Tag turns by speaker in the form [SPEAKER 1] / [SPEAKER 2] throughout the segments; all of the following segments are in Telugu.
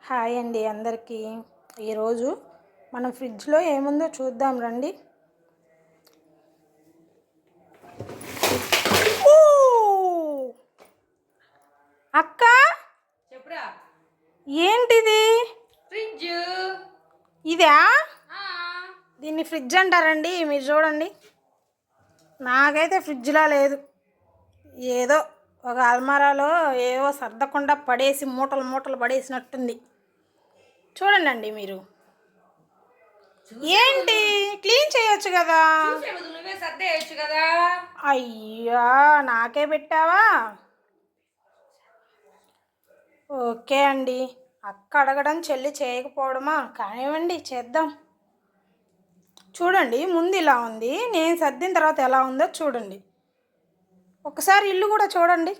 [SPEAKER 1] హాయ్ అండి అందరికీ. ఈరోజు మనం ఫ్రిడ్జ్లో ఏముందో చూద్దాం రండి. అక్క
[SPEAKER 2] చెప్పురా.
[SPEAKER 1] ఏంటిది?
[SPEAKER 2] ఫ్రిడ్జ్.
[SPEAKER 1] ఇదా? దీన్ని ఫ్రిడ్జ్ అంటారండి. మీరు చూడండి, నాకైతే ఫ్రిడ్జ్లా లేదు. ఏదో ఒక అల్మారాలో ఏవో సర్దకుండా పడేసి మూటలు మూటలు పడేసినట్టుంది. చూడండి మీరు. ఏంటి, క్లీన్ చేయొచ్చు కదా?
[SPEAKER 2] నువ్వే సర్దేయచ్చు కదా.
[SPEAKER 1] అయ్యా, నాకే పెట్టావా? ఓకే అండి, అక్క అడగడం చెల్లి చేయకపోవడమా? కానివ్వండి, చేద్దాం. చూడండి, ముందు ఇలా ఉంది, నేను సర్దిన తర్వాత ఎలా ఉందో చూడండి. ఒకసారి ఇల్లు కూడా చూడండి.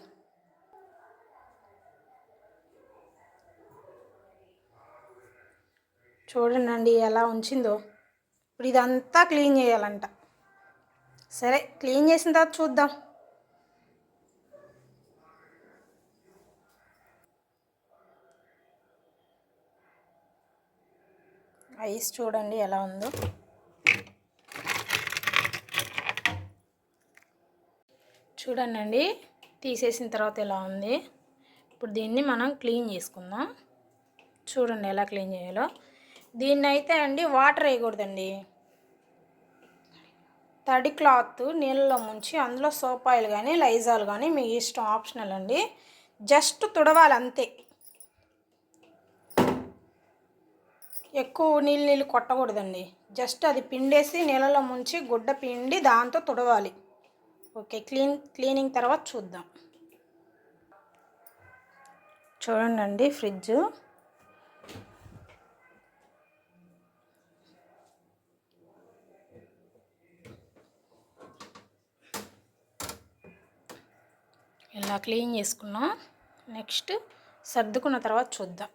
[SPEAKER 1] చూడండి ఎలా ఉంచిందో. ఇప్పుడు ఇదంతా క్లీన్ చేయాలంట. సరే, క్లీన్ చేసిన తర్వాత చూద్దాం. ఐస్ చూడండి ఎలా ఉందో. చూడండి, తీసేసిన తర్వాత ఎలా ఉంది. ఇప్పుడు దీన్ని మనం క్లీన్ చేసుకుందాం. చూడండి ఎలా క్లీన్ చేయాలో. దీన్ని అయితే అండి వాటర్ వేయకూడదండి. తడి క్లాత్ నీళ్ళలో ముంచి అందులో సోప్ ఆయిల్ కానీ లైజాల్ కానీ మీ ఇష్టం, ఆప్షనల్ అండి. జస్ట్ తుడవాలి అంతే. ఎక్కువ నీళ్ళు కొట్టకూడదండి. జస్ట్ అది పిండేసి నీళ్ళలో ముంచి గుడ్డ పిండి దాంతో తుడవాలి. ఓకే, క్లీనింగ్ తర్వాత చూద్దాం. చూడండి ఫ్రిడ్జ్. ఇలా క్లీన్ చేసుకున్నాం. నెక్స్ట్ సర్దుకున్న తర్వాత చూద్దాం.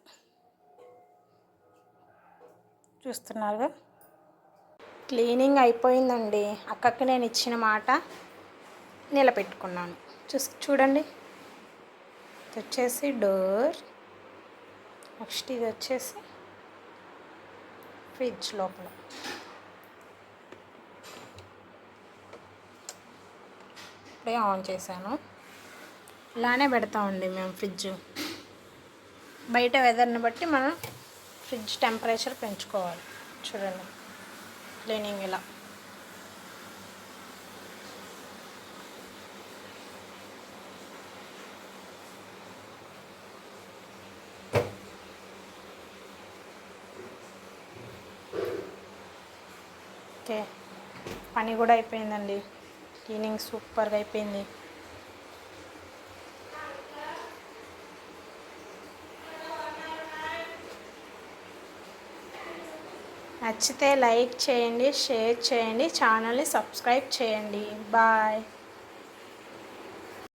[SPEAKER 1] చూస్తున్నారుగా, క్లీనింగ్ అయిపోయిందండి. అక్కకి నేను ఇచ్చిన మాట నిలబెట్టుకున్నాను. చూడండి, ఇది వచ్చేసి డోర్. నెక్స్ట్ ఇది వచ్చేసి ఫ్రిడ్జ్ లోపల. ఇప్పుడే ఆన్ చేశాను. ఇలానే పెడతామండి మేము ఫ్రిడ్జ్. బయట వెదర్ని బట్టి మనం ఫ్రిడ్జ్ టెంపరేచర్ పెంచుకోవాలి. చూడండి క్లీనింగ్ ఇలా. ఓకే, పని కూడా అయిపోయిందండి. క్లీనింగ్ సూపర్గా అయిపోయింది. నచ్చితే లైక్ చేయండి, షేర్ చేయండి, ఛానల్ని సబ్స్క్రైబ్ చేయండి. బాయ్.